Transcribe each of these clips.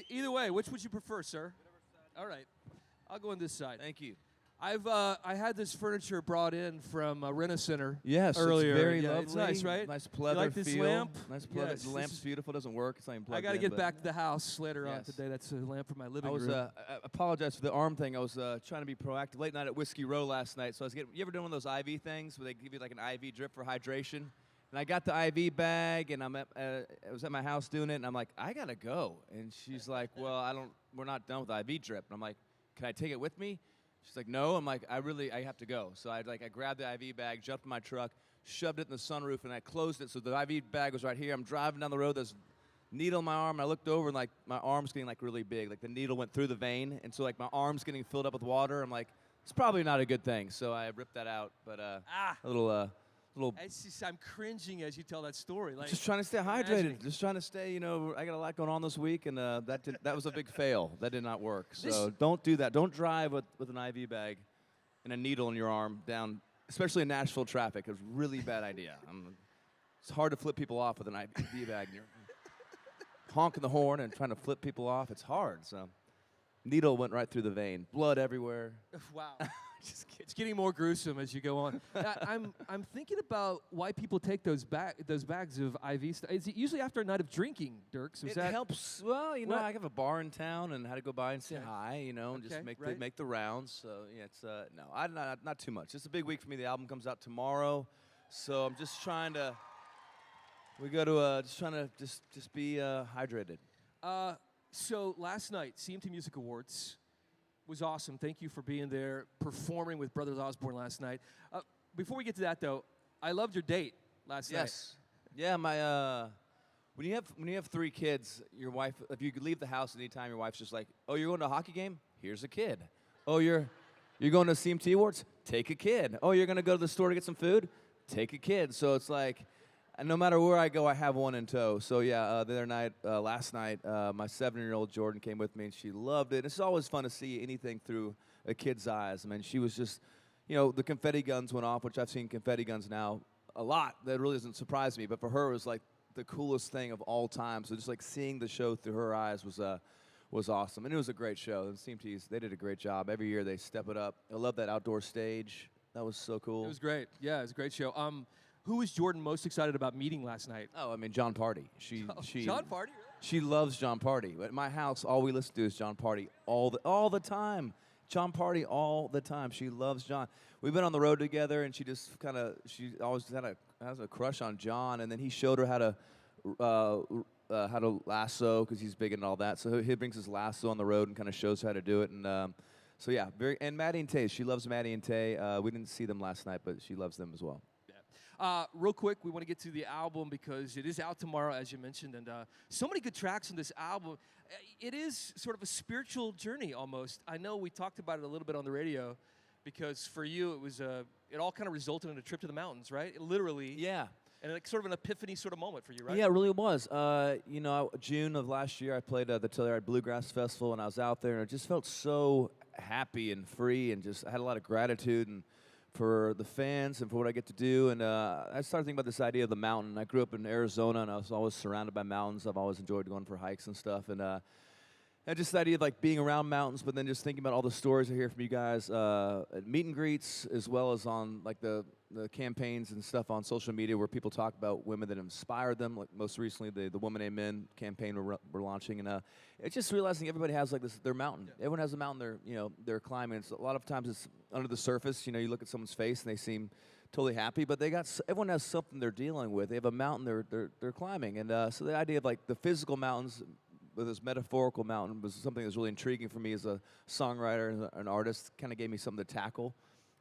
Either way, which would you prefer, sir? All right. I'll go on this side. Thank you. I had this furniture brought in from Rent-A-Center Yes, earlier. it's very yeah, lovely. It's nice, right? Nice You pleather like this feel. lamp? Nice pleather. Yes, The lamp's beautiful. It doesn't work. It's not even plugged in. I got to get but back to the house later on Yes. today. That's a lamp for my living I was. room. I apologize for the arm thing. I was trying to be proactive. Late night at Whiskey Row last night. So I was getting. You ever done one of those IV things where they give you like an IV drip for hydration? And I got the IV bag, and I was at my house doing it, and I'm like, I gotta go. And she's like, well, we're not done with the IV drip. And I'm like, can I take it with me? She's like, no. I'm like, I have to go. So I grabbed the IV bag, jumped in my truck, shoved it in the sunroof, and I closed it. So the IV bag was right here. I'm driving down the road. There's a needle in my arm. And I looked over, and like my arm's getting like really big. Like the needle went through the vein, and so like my arm's getting filled up with water. I'm like, it's probably not a good thing. So I ripped that out. But a little. It's just, I'm cringing as you tell that story. Like, just trying to stay hydrated. imagining. Just trying to stay, I got a lot going on this week, and that was a big fail. That did not work. So don't do that. Don't drive with an IV bag and a needle in your arm down, especially in Nashville traffic. It's a really bad idea. It's hard to flip people off with an IV bag. And you're honking the horn and trying to flip people off. It's hard. So needle went right through the vein. Blood everywhere. Wow. It's getting more gruesome as you go on. I'm thinking about why people take those bags of IV stuff. Is it usually after a night of drinking, Dierks? It helps. Well, I have a bar in town and had to go by and say hi, and just make the rounds. So yeah, it's not too much. It's a big week for me. The album comes out tomorrow, so I'm just trying to. We go to just trying to just be hydrated. So last night, CMT Music Awards was awesome. Thank you for being there, performing with Brothers Osborne last night. Before we get to that, though, I loved your date last night. Yes. Yeah, when you have 3 kids, your wife, if you could leave the house at any time, your wife's just like, oh, you're going to a hockey game? Here's a kid. Oh, you're going to CMT Awards? Take a kid. Oh, you're going to go to the store to get some food? Take a kid. So it's like, and no matter where I go, I have one in tow. So yeah, last night, my 7-year-old Jordan came with me, and she loved it. It's always fun to see anything through a kid's eyes. I mean, she was just, the confetti guns went off, which I've seen confetti guns now a lot. That really doesn't surprise me. But for her, it was like the coolest thing of all time. So just like seeing the show through her eyes was awesome. And it was a great show. And CMTs, they did a great job. Every year they step it up. I love that outdoor stage. That was so cool. It was great. Yeah, it was a great show. Who was Jordan most excited about meeting last night? Oh, I mean, John Pardi. John Pardi? Really? She loves John Pardi. At my house, all we listen to is John Pardi all the time. John Pardi all the time. She loves John. We've been on the road together, and she always has a crush on John. And then he showed her how to lasso, because he's big and all that. So he brings his lasso on the road and kind of shows her how to do it. And so yeah, and Maddie and Tay. She loves Maddie and Tay. We didn't see them last night, but she loves them as well. Real quick, we want to get to the album because it is out tomorrow, as you mentioned, and so many good tracks on this album. It is sort of a spiritual journey almost. I know we talked about it a little bit on the radio because for you it was it all kind of resulted in a trip to the mountains, right? Literally. Yeah. And like sort of an epiphany sort of moment for you, right? Yeah, it really was. June of last year, I played the Telluride Bluegrass Festival, and I was out there, and I just felt so happy and free, and I had a lot of gratitude and for the fans and for what I get to do. And I started thinking about this idea of the mountain. I grew up in Arizona, and I was always surrounded by mountains. I've always enjoyed going for hikes and stuff. And just the idea of like being around mountains, but then just thinking about all the stories I hear from you guys at meet and greets, as well as on like the campaigns and stuff on social media where people talk about women that inspired them. Like most recently, the Woman Amen campaign we're launching, and it's just realizing everybody has like their mountain. Yeah. Everyone has a mountain they're climbing. A lot of times it's under the surface. You look at someone's face and they seem totally happy, but everyone has something they're dealing with. They have a mountain they're climbing, and so the idea of like the physical mountains with this metaphorical mountain was something that was really intriguing for me as a songwriter and an artist. Kind of gave me something to tackle.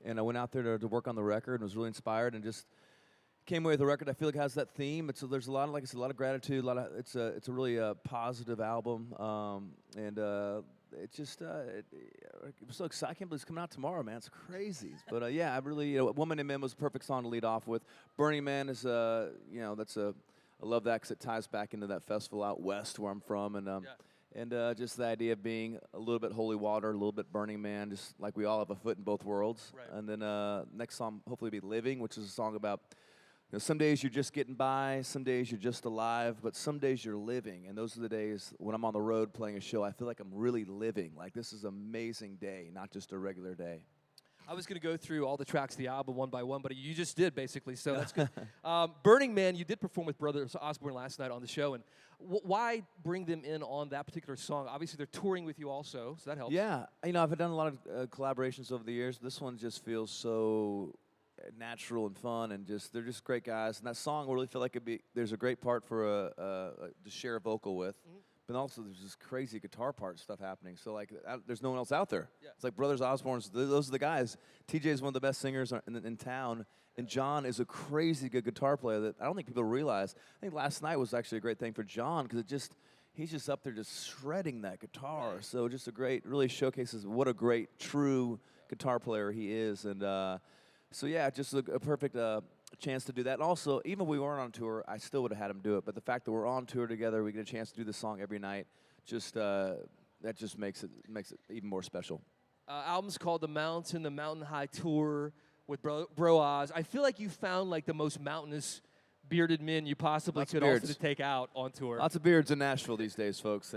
And I went out there to work on the record and was really inspired and just came away with a record I feel like has that theme. There's a lot of, like I said, a lot of gratitude. It's a really positive album, and it's just I'm so excited. I can't believe it's coming out tomorrow, man. It's crazy. But yeah, I really Woman in Men was a perfect song to lead off with. Burning Man is I love that because it ties back into that festival out west where I'm from, and just the idea of being a little bit holy water, a little bit Burning Man, just like we all have a foot in both worlds. Right. And then next song hopefully be Living, which is a song about some days you're just getting by, some days you're just alive, but some days you're living. And those are the days when I'm on the road playing a show, I feel like I'm really living. Like this is an amazing day, not just a regular day. I was going to go through all the tracks of the album one by one, but you just did, basically, so that's good. Burning Man, you did perform with Brothers Osborne last night on the show, and why bring them in on that particular song? Obviously, they're touring with you also, so that helps. Yeah, I've done a lot of collaborations over the years. This one just feels so natural and fun, and they're just great guys. And that song, I really feel like there's a great part for to share a vocal with. Mm-hmm. But also, there's this crazy guitar part stuff happening. So, like, there's no one else out there. Yeah. It's like Brothers Osborne. Those are the guys. TJ is one of the best singers in town. And John is a crazy good guitar player that I don't think people realize. I think last night was actually a great thing for John because he's just up there just shredding that guitar. Right. So just really showcases what a great, true guitar player he is. And so, yeah, just a perfect chance to do that. And also, even if we weren't on tour, I still would have had him do it. But the fact that we're on tour together, we get a chance to do this song every night, that just makes it even more special. Album's called The Mountain High Tour with Bro Oz. I feel like you found like the most mountainous bearded men you possibly could also take out on tour. Lots of beards in Nashville these days, folks.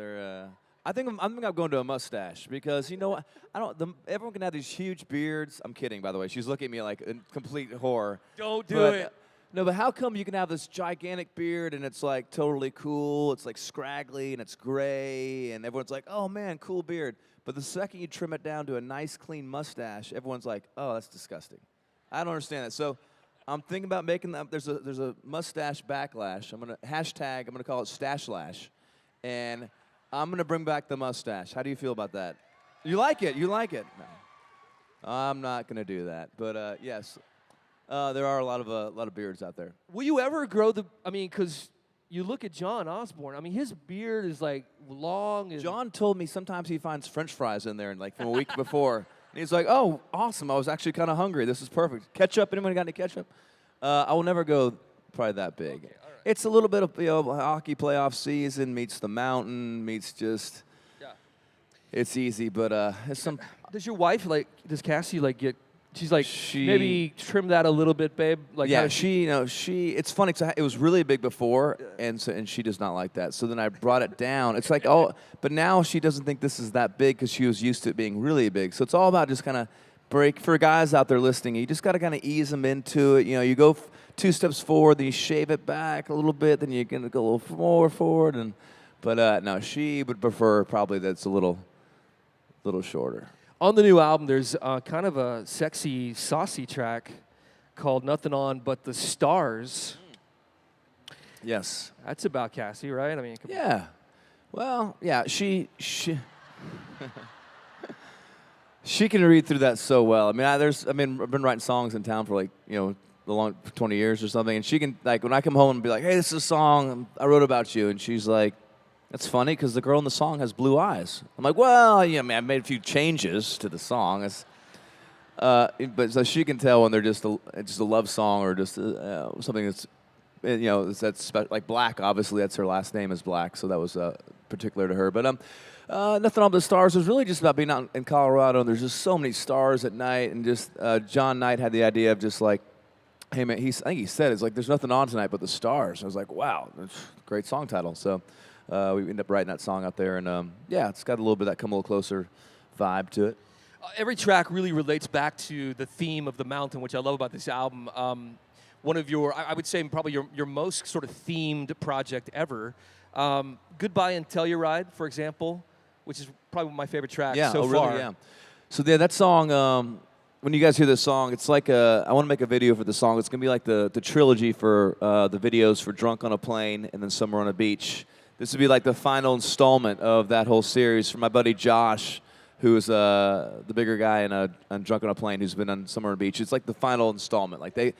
I think I'm going to a mustache because everyone can have these huge beards. I'm kidding, by the way. She's looking at me like in complete horror. Don't do it. No, but how come you can have this gigantic beard and it's like totally cool? It's like scraggly and it's gray and everyone's like, "Oh man, cool beard." But the second you trim it down to a nice clean mustache, everyone's like, "Oh, that's disgusting." I don't understand that. So I'm thinking about making that. There's a mustache backlash. I'm gonna call it stache lash, and I'm gonna bring back the mustache. How do you feel about that? You like it? No, I'm not gonna do that. But yes, there are a lot of beards out there. Will you ever grow because you look at John Osborne. I mean, his beard is like long. John told me sometimes he finds French fries in there, and like from a week before. And he's like, "Oh, awesome! I was actually kind of hungry. This is perfect. Ketchup? Anyone got any ketchup?" I will never go probably that big. Okay, all right. It's a little bit of hockey playoff season meets the mountain meets just. Yeah. It's easy, but it's some. Does your wife Does Cassie get? She's like, maybe trim that a little bit, babe. Like, yeah, it's funny because it was really big before, and she does not like that. So then I brought it down. It's like, but now she doesn't think this is that big because she was used to it being really big. So it's all about just kind of for guys out there listening, you just got to kind of ease them into it. You go 2 steps forward, then you shave it back a little bit, then you're going to go a little more forward. But no, she would prefer probably that's a little shorter. On the new album, there's kind of a sexy, saucy track called Nothing On But the Stars. Yes. That's about Cassie, right? I mean, yeah. Well, yeah, she she can read through that so well. I mean, I've been writing songs in town for 20 years or something, and she can when I come home and be like, "Hey, this is a song I wrote about you," and she's like, "That's funny because the girl in the song has blue eyes." I'm like, "Well, I made a few changes to the song." But so she can tell when they're just a love song or just something that's like Black. Obviously, that's her last name is Black, so that was particular to her. But Nothing On But the Stars was really just about being out in Colorado, and there's just so many stars at night, and just John Knight had the idea of just like, "Hey man," I think he said, "It's like there's nothing on tonight but the stars." I was like, "Wow, that's a great song title." So. We ended up writing that song out there, and it's got a little bit of that Come a Little Closer vibe to it. Every track really relates back to the theme of the mountain, which I love about this album. One of I would say probably your most sort of themed project ever. Goodbye and Telluride, for example, which is probably my favorite track so far. Really, yeah. So that song, when you guys hear this song, it's like I want to make a video for the song. It's going to be like the trilogy for the videos for Drunk on a Plane and then Summer on a Beach. This would be like the final installment of that whole series for my buddy Josh, who is the bigger guy on Drunk on a Plane, who's been on Summer on the Beach. It's like the final installment. Like they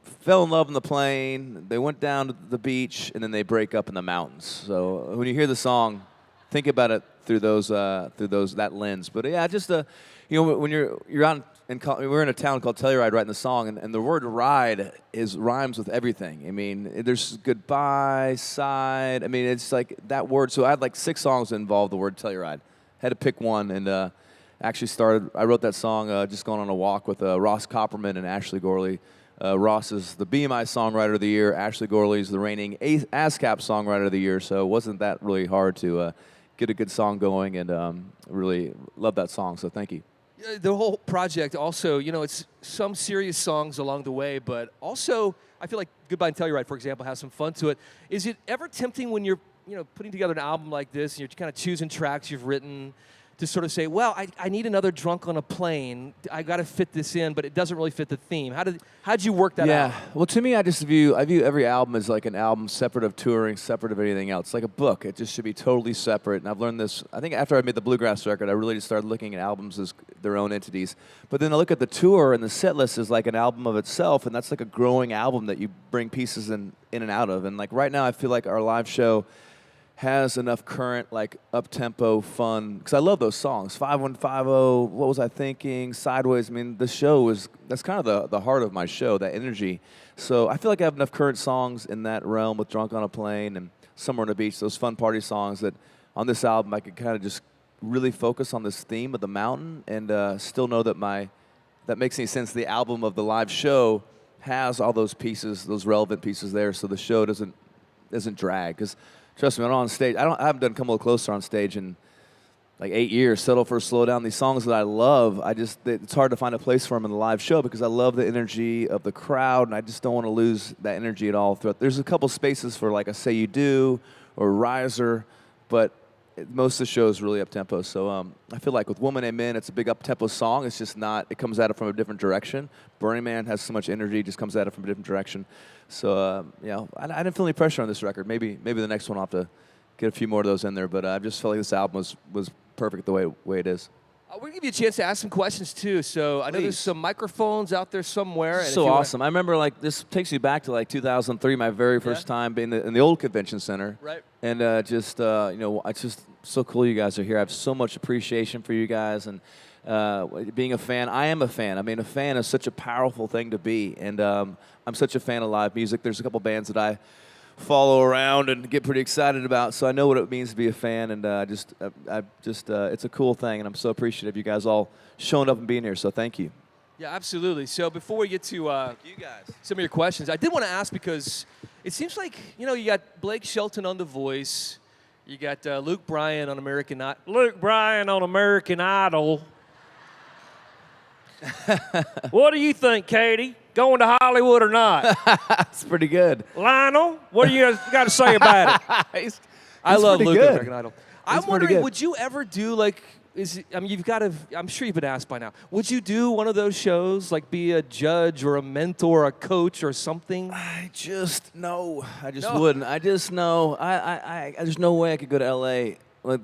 fell in love on the plane, they went down to the beach, and then they break up in the mountains. So when you hear the song, think about it through that lens. But yeah, just when you're out we're in a town called Telluride writing the song, and the word ride rhymes with everything. I mean, there's goodbye, side. I mean, it's like that word. So I had like 6 songs that involved the word Telluride. Had to pick one, and I wrote that song just going on a walk with Ross Copperman and Ashley Gorley Ross is the BMI Songwriter of the Year. Ashley Gorley's the reigning ASCAP Songwriter of the Year. So it wasn't that really hard to get a good song going, and really love that song. So thank you. The whole project also, it's some serious songs along the way, but also I feel like Goodbye and Telluride, for example, has some fun to it. Is it ever tempting when you're putting together an album like this and you're kind of choosing tracks you've written to sort of say, well, I need another Drunk on a Plane. I got to fit this in, but it doesn't really fit the theme. How'd you work that out? Yeah, well, to me, I view every album as like an album separate of touring, separate of anything else. Like a book, it just should be totally separate. And I've learned this, I think after I made the Bluegrass record, I really just started looking at albums as their own entities. But then I look at the tour and the set list as like an album of itself, and that's like a growing album that you bring pieces in and out of. And like right now, I feel like our live show has enough current, like, up-tempo fun, because I love those songs. 5150, What Was I Thinking, Sideways. I mean, the show that's kind of the heart of my show, that energy. So I feel like I have enough current songs in that realm with Drunk on a Plane and Somewhere on the Beach, those fun party songs, that on this album I could kind of just really focus on this theme of the mountain and still know that that makes any sense. The album of the live show has all those pieces, those relevant pieces there, so the show doesn't drag. Because trust me, when I'm on stage, I haven't done Come a Little Closer on stage in like 8 years. Settle for Slow Down. These songs that I love, it's hard to find a place for them in the live show because I love the energy of the crowd, and I just don't want to lose that energy at all. There's a couple spaces for like a Say You Do or Riser, but most of the show is really up-tempo. So I feel like with Woman and Men, it's a big up-tempo song. It's just not, it comes at it from a different direction. Burning Man has so much energy, just comes at it from a different direction. So, I didn't feel any pressure on this record. Maybe the next one I'll have to get a few more of those in there. But I just felt like this album was perfect the way it is. We're going to give you a chance to ask some questions, too. So I know there's some microphones out there somewhere. And so awesome. I remember, like, this takes me back to, like, 2003, my very first time being in the old convention center. Right. And it's just so cool you guys are here. I have so much appreciation for you guys. And being a fan, I am a fan. I mean, a fan is such a powerful thing to be. And I'm such a fan of live music. There's a couple bands that I follow around and get pretty excited about, so I know what it means to be a fan, and it's a cool thing, and I'm so appreciative you guys all showing up and being here, so thank you. Yeah, absolutely. So before we get to you guys. some of your questions, I did want to ask, because it seems like, you got Blake Shelton on The Voice, you got Luke Bryan on American Idol. What do you think, Katie? Going to Hollywood or not? That's pretty good. Lionel, what do you got to say about it? I love Luke at American Idol. I'm wondering, would you ever do I'm sure you've been asked by now. Would you do one of those shows, like be a judge or a mentor or a coach or something? I just wouldn't. I just know. There's no way I could go to L.A. Like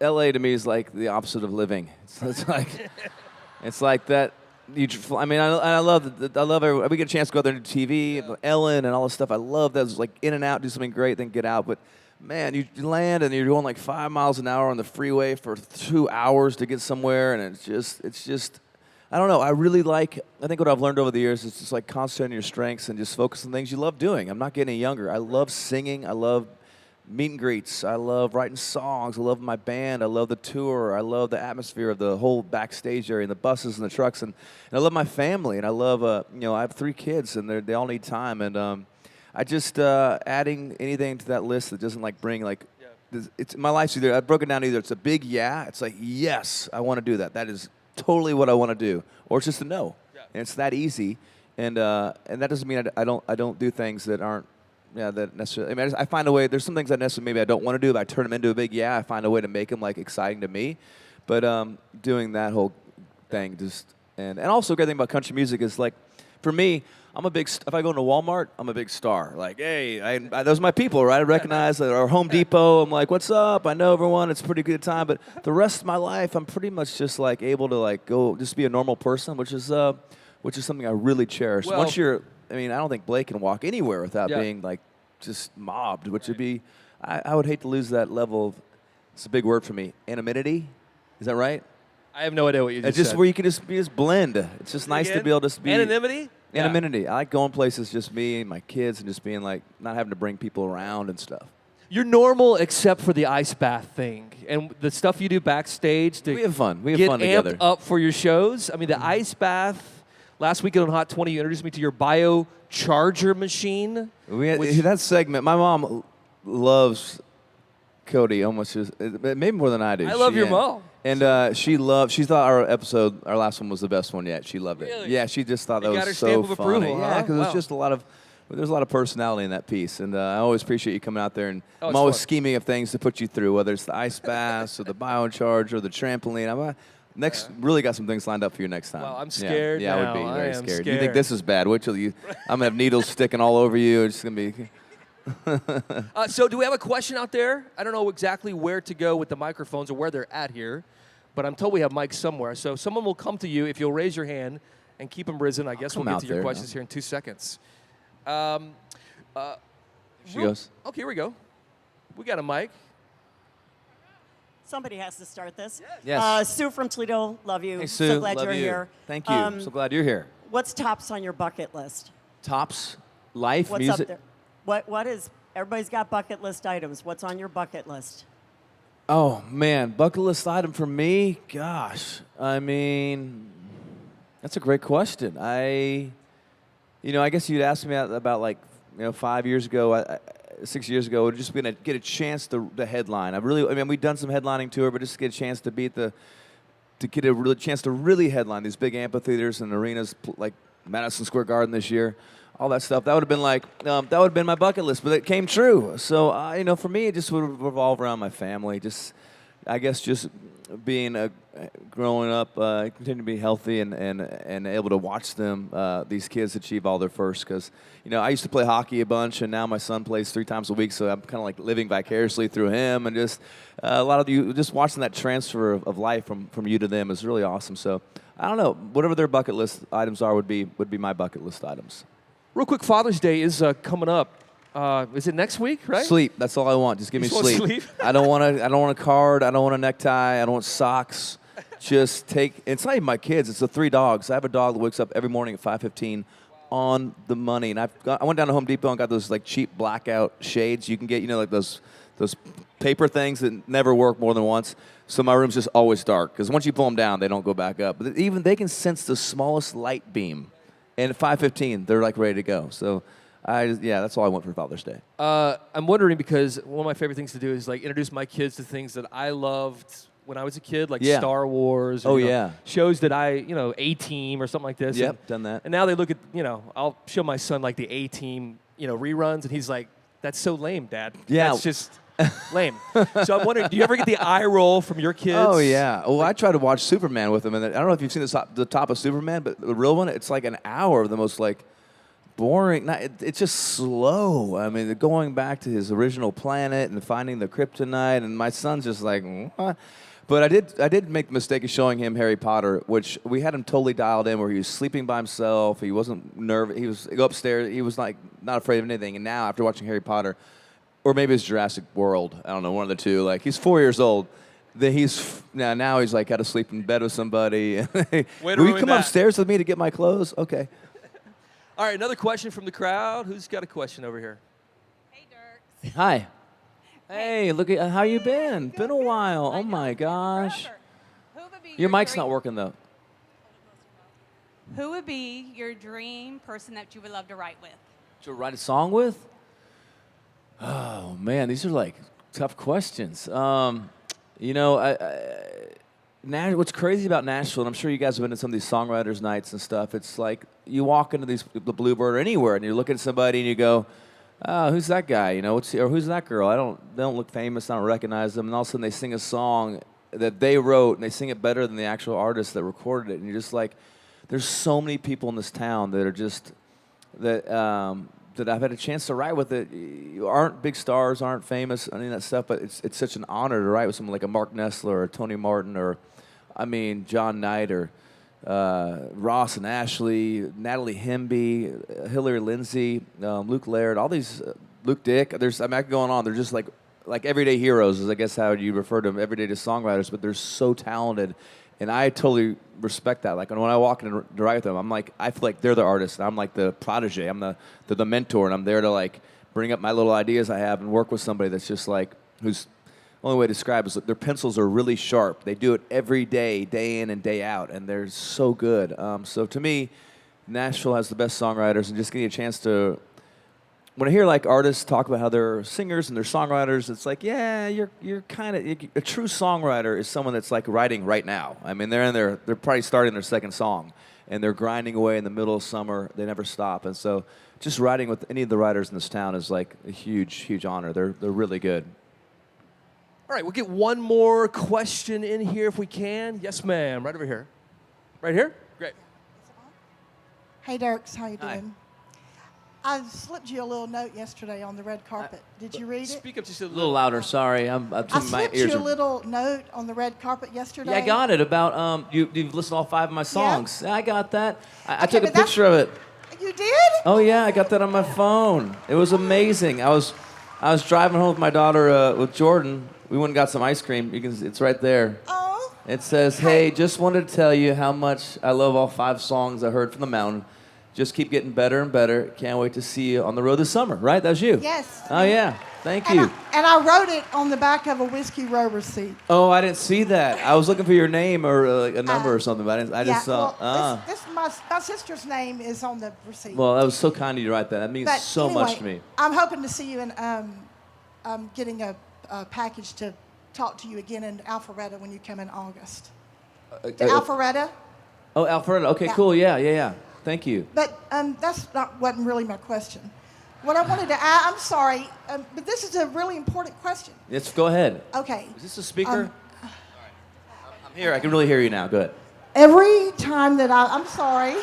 L.A. to me is like the opposite of living. It's like that. I love every, we get a chance to go out there and do TV, Ellen and all this stuff. I love that. It's like in and out, do something great, then get out. But man, you land and you're going like 5 miles an hour on the freeway for 2 hours to get somewhere, and it's just, I don't know. I think what I've learned over the years is just like concentrate on your strengths and just focus on things you love doing. I'm not getting any younger. I love singing. I love meet and greets. I love writing songs. I love my band. I love the tour. I love the atmosphere of the whole backstage area and the buses and the trucks. And I love my family. And I love, I have 3 kids, and they all need time. And I just adding anything to that list that doesn't like bring like, it's my life's either, I've broken down either it's a big it's like, yes, I want to do that. That is totally what I want to do. Or it's just a no. Yeah. And it's that easy. And that doesn't mean I don't do things that aren't, that necessarily. I mean, I find a way. There's some things I necessarily maybe I don't want to do, but I turn them into a big I find a way to make them like exciting to me. But doing that whole thing and also a great thing about country music is like, for me, I'm a big. If I go into Walmart, I'm a big star. Like, hey, those are my people, right? I recognize that. Or Home Depot, I'm like, what's up? I know everyone. It's a pretty good time. But the rest of my life, I'm pretty much just like able to like go just be a normal person, which is something I really cherish. Well, once you're. I mean, I don't think Blake can walk anywhere without being, like, just mobbed, which would be, I would hate to lose that level of, it's a big word for me, anonymity. Is that right? I have no idea what you just said. Where you can just blend. It's just nice to be able to be. Anonymity? Anonymity. Yeah. I like going places, just me and my kids, and just being, like, not having to bring people around and stuff. You're normal except for the ice bath thing and the stuff you do backstage to we have fun. We have fun together. Get amped up for your shows. I mean, the ice bath. last weekend on Hot 20, you introduced me to your biocharger machine. That segment, my mom loves Cody almost maybe more than I do. I love your mom. And she thought our last one was the best one yet. She loved it. Really? Yeah, she just thought that got was her so stamp of funny. approval, Yeah, huh? because Wow. there's just there's a lot of personality in that piece, and I always appreciate you coming out there. And Oh, I'm it's always fun. scheming of things to put you through, whether it's the ice baths or the biocharge or the trampoline. Really got some things lined up for you next time. Well, I'm scared Yeah, I would be now. very I am scared. You think scared. this is bad? Wait till I'm gonna have needles sticking all over you. It's gonna be. So do we have a question out there? I don't know exactly where to go with the microphones or where they're at here, but I'm told we have mics somewhere. So someone will come to you if you'll raise your hand and keep them risen. I guess we'll come get out to your there, questions here in 2 seconds. She goes. Okay, here we go. We got a mic. Somebody has to start this. Yes. Sue from Toledo, love you. Hey, Sue, So glad love you're you. here. Thank you. So glad you're here. What's tops on your bucket list? Tops, life, What's music. up there? What is, everybody's got bucket list items. What's on your bucket list? Oh man, bucket list item for me. Gosh, I mean, that's a great question. I guess you'd ask me about 5 years ago, 6 years ago, just gonna get a chance to headline. We've done some headlining tour, but just to get a chance to get a real chance to really headline these big amphitheaters and arenas like Madison Square Garden this year. All that stuff. That would have been my bucket list, but it came true. So, for me, it just would revolve around my family. I guess just being growing up, continue to be healthy and able to watch them, these kids achieve all their firsts. Because, I used to play hockey a bunch, and now my son plays 3 times a week, so I'm kind of like living vicariously through him. And just a lot of you, just watching that transfer of life from you to them is really awesome. So, I don't know. Whatever their bucket list items are would be my bucket list items. Real quick, Father's Day is coming up. Is it next week, right? Sleep. That's all I want. Just give me You just want sleep. sleep? I don't want a card. I don't want a necktie. I don't want socks. Just take. It's not even my kids. It's the 3 dogs. I have a dog that wakes up every morning at 5:15 on the money. And I went down to Home Depot and got those cheap blackout shades you can get. Those paper things that never work more than once. So my room's just always dark because once you pull them down, they don't go back up. But even they can sense the smallest light beam. And at 5:15, they're ready to go. So, that's all I want for Father's Day. I'm wondering because one of my favorite things to do is introduce my kids to things that I loved when I was a kid, like Yeah. Star Wars. Or, Oh, yeah. Shows that A-Team or something like this. Yep, and, done that. And now they look at, I'll show my son the A-Team, reruns, and he's like, "That's so lame, Dad. Yeah. That's just lame." So I'm wondering, do you ever get the eye roll from your kids? Oh, yeah. Well, I try to watch Superman with them. And I don't know if you've seen the top of Superman, but the real one, it's like an hour of the most, boring. It's just slow. I mean, going back to his original planet and finding the kryptonite. And my son's just like, what? But I did make the mistake of showing him Harry Potter, which we had him totally dialed in where he was sleeping by himself. He wasn't nervous. He'd go upstairs. He was, not afraid of anything. And now, after watching Harry Potter, or maybe it's Jurassic World. I don't know, one of the two. He's 4 years old. Now he's got to sleep in bed with somebody. Will you come upstairs with me to get my clothes? Okay. All right, another question from the crowd. Who's got a question over here? Hey, Dierks. Hi. Hey, look at how you been. Been a while. Oh my gosh. Who would be Your mic's dream- not working though. Who would be your dream person that you would love to write with? To write a song with? Oh man, these are tough questions. What's crazy about Nashville, and I'm sure you guys have been to some of these songwriters' nights and stuff. It's you walk into the Bluebird or anywhere, and you look at somebody and you go, "Oh, who's that guy? Or who's that girl? They don't look famous. I don't recognize them." And all of a sudden, they sing a song that they wrote, and they sing it better than the actual artist that recorded it. And you're just there's so many people in this town that are just that I've had a chance to write with. It you aren't big stars, aren't famous, any of that stuff. But it's such an honor to write with someone like a Mark Nessler or Tony Martin or John Knight or Ross and Ashley, Natalie Hemby, Hillary Lindsay, Luke Laird, all these, Luke Dick. I could go on. They're just like everyday heroes, is I guess how you refer to them, everyday songwriters. But they're so talented, and I totally respect that. When I walk in to write with them, I feel like they're the artist, and I'm the protege. I'm the mentor, and I'm there to bring up my little ideas I have and work with somebody that's just who's. Only way to describe it is that their pencils are really sharp. They do it every day, day in and day out, and they're so good. So to me, Nashville has the best songwriters, and just getting a chance to. When I hear like artists talk about how they're singers and they're songwriters, it's like, yeah, you're kind of a true songwriter is someone that's like writing right now. I mean, they're probably starting their second song, and they're grinding away in the middle of summer. They never stop, and so just writing with any of the writers in this town is like a huge honor. They're really good. All right, we'll get one more question in here if we can. Yes, ma'am. Right over here. Right here? Great. Hey, Dierks, how you Hi. doing? I slipped you a little note yesterday on the red carpet. Did you read it? Speak up just a A little louder, sorry. I'm I my slipped ears you a are. little note on the red carpet yesterday. Yeah, I got it about you've listened to all 5 of my songs. Yeah, I got that. I Okay, took a but that's- picture of it. You did? Oh yeah, I got that on my phone. It was amazing. I was driving home with my daughter with Jordan. We went and got some ice cream. It's right there. Oh. It says, "Hey, just wanted to tell you how much I love all 5 songs I heard from the mountain. Just keep getting better and better. Can't wait to see you on the road this summer." Right? That was you. Yes. Oh yeah. Thank And you. I wrote it on the back of a Whiskey Row receipt. Oh, I didn't see that. I was looking for your name or like a number or something, but I just saw. Well, my sister's name is on the receipt. Well, that was so kind of you to write that. That means But so anyway, much to me. I'm hoping to see you, and I'm getting a package to talk to you again in Alpharetta when you come in August. To Alpharetta? Oh, Alfredo. Okay, Yeah. cool. Yeah. Thank you. But wasn't really my question. What I wanted to add, I'm sorry, but this is a really important question. Let's go ahead. Okay. Is this a speaker? I'm here. I can really hear you now. Good. Every time that I'm sorry.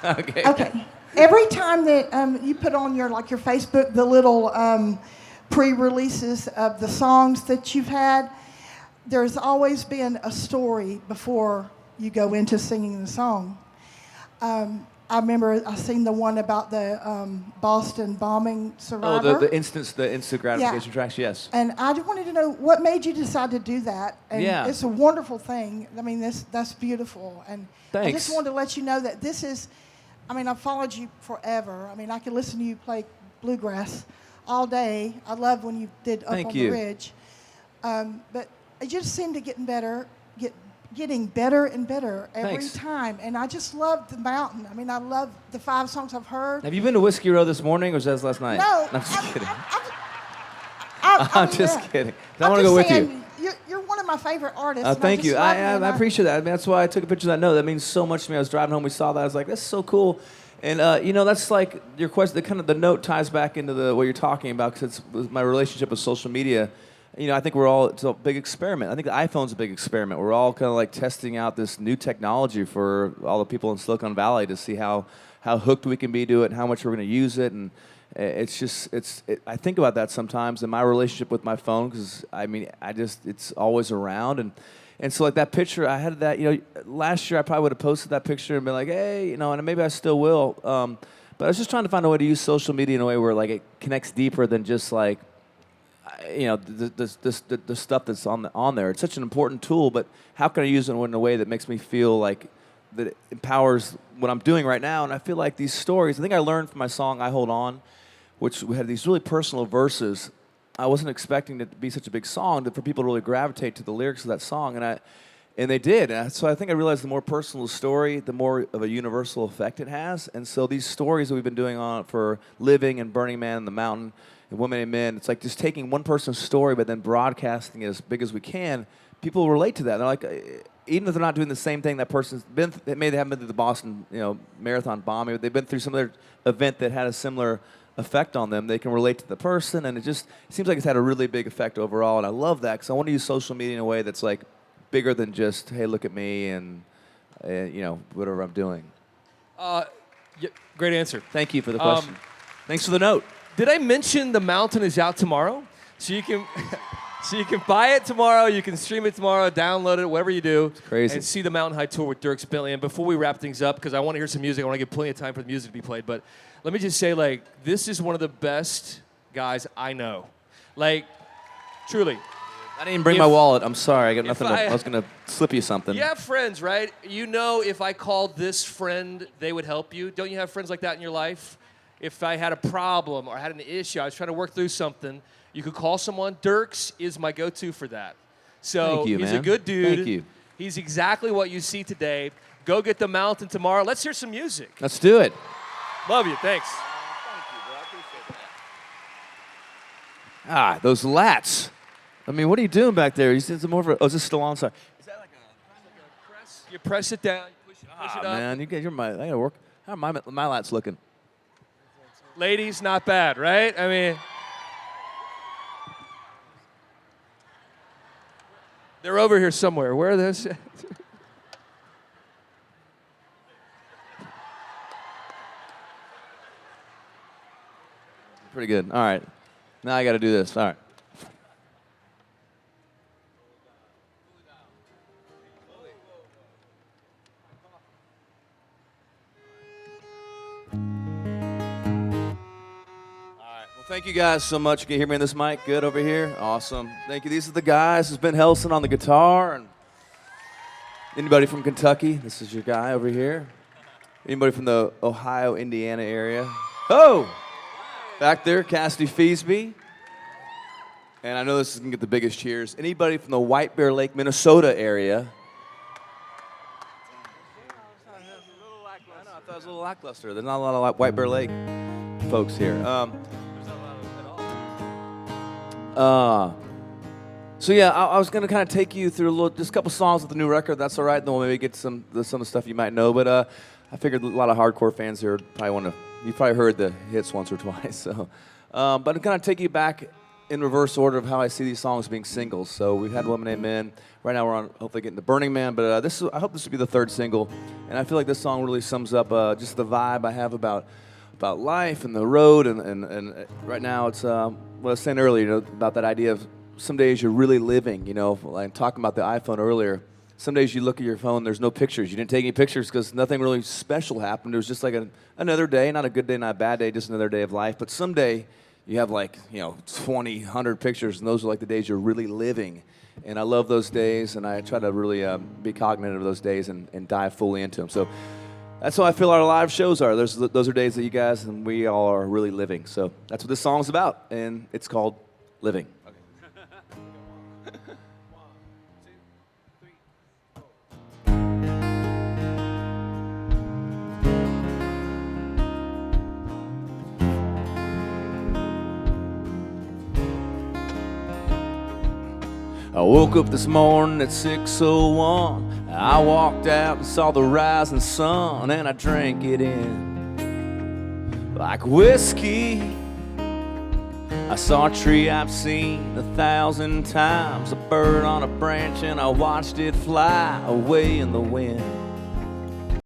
Okay. Okay. Every time that you put on your Facebook the little pre-releases of the songs that you've had, there's always been a story before you go into singing the song. I remember I seen the one about the Boston bombing survivor. Oh, the instant gratification tracks. Yes. And I just wanted to know what made you decide to do that. And Yeah. it's a wonderful thing. I mean, that's beautiful. And I Thanks. just wanted to let you know that this is, I mean, I've followed you forever. I mean, I could listen to you play bluegrass all day. I love when you did Up Thank on you. the Ridge. But it just seemed to getting better and better every Thanks. time. And I just love the mountain. I mean, I love the 5 songs I've heard. Have you been to Whiskey Row this morning, or was that last night? No, I'm just kidding. I'm just yeah. kidding. I I'm want to go just with saying, you. You're one of my favorite artists. and Thank just you. love I and appreciate that. I mean, that's why I took a picture of that note. That means so much to me. I was driving home. We saw that. I was like, "That's so cool." And that's like your question. The note ties back into what you're talking about, because it's my relationship with social media. I think it's a big experiment. I think the iPhone's a big experiment. We're all kind of like testing out this new technology for all the people in Silicon Valley to see how hooked we can be to it and how much we're going to use it. And I think about that sometimes in my relationship with my phone, because it's always around. And so like that picture, I had that, last year I probably would have posted that picture and been like, hey, and maybe I still will. But I was just trying to find a way to use social media in a way where like it connects deeper than just like, the stuff that's on there. It's such an important tool, but how can I use it in a way that makes me feel like that it empowers what I'm doing right now? And I feel like these stories, I think I learned from my song I Hold On, which had these really personal verses. I wasn't expecting it to be such a big song, for people to really gravitate to the lyrics of that song, and they did. And so I think I realized the more personal the story, the more of a universal effect it has. And so these stories that we've been doing on for Living and Burning Man and The Mountain and Women and Men, it's like just taking one person's story but then broadcasting it as big as we can. People relate to that. They're like, even if they're not doing the same thing that person's been, maybe they haven't been through the Boston marathon bombing, but they've been through some other event that had a similar effect on them. They can relate to the person, and it seems like it's had a really big effect overall. And I love that, because I want to use social media in a way that's like bigger than just, hey, look at me and whatever I'm doing. Great answer. Thank you for the question. Thanks for the note. Did I mention The Mountain is out tomorrow? So you can so you can buy it tomorrow, you can stream it tomorrow, download it, whatever you do. It's crazy. And see the Mountain High Tour with Dierks Bentley. And before we wrap things up, because I want to hear some music, I want to give plenty of time for the music to be played, but let me just say, like, this is one of the best guys I know. Like, truly. I didn't bring my wallet. I'm sorry. I got nothing. I I was going to slip you something. You have friends, right? If I called this friend, they would help you. Don't you have friends like that in your life? If I had a problem or had an issue, I was trying to work through something, you could call someone. Dierks is my go-to for that. So Thank you, he's man. a good dude. Thank you. He's exactly what you see today. Go get the mountain tomorrow. Let's hear some music. Let's do it. Love you. Thanks. Ah, those lats. I mean, what are you doing back there? You said some more of a, oh, is this still on? Sorry. Is that like a press? You press it down. You push it up. Man, I gotta work. How are my lats looking? Ladies, not bad, right? I mean, they're over here somewhere. Where are those? Pretty good. All right. Now I got to do this. All right. Thank you guys so much. Can you hear me in this mic? Good over here? Awesome. Thank you. These are the guys. This has been Helson on the guitar. And anybody from Kentucky? This is your guy over here. Anybody from the Ohio, Indiana area? Oh! Back there, Cassidy Feesby. And I know this is going to get the biggest cheers. Anybody from the White Bear Lake, Minnesota area? I thought it was a little lackluster. There's not a lot of White Bear Lake folks here. So yeah, I was gonna kind of take you through just a couple songs of the new record. That's all right. Then we'll maybe get some of the stuff you might know. But I figured a lot of hardcore fans here probably want to. You probably heard the hits once or twice. So, but I'm gonna take you back in reverse order of how I see these songs being singles. So we've had Lemonade Man. Right now we're on hopefully getting to Burning Man. But I hope this will be the third single. And I feel like this song really sums up just the vibe I have about life and the road. And right now it's what I was saying earlier, about that idea of some days you're really living, like talking about the iPhone earlier. Some days you look at your phone, there's no pictures. You didn't take any pictures because nothing really special happened. It was just like another day, not a good day, not a bad day, just another day of life. But someday you have 20, 100 pictures, and those are like the days you're really living. And I love those days, and I try to really be cognizant of those days and dive fully into them. So that's how I feel our live shows are. Those are days that you guys and we all are really living. So that's what this song's about, and it's called Living. I woke up this morning at 6:01. I walked out and saw the rising sun, and I drank it in like whiskey. I saw a tree I've seen 1,000 times, a bird on a branch, and I watched it fly away in the wind.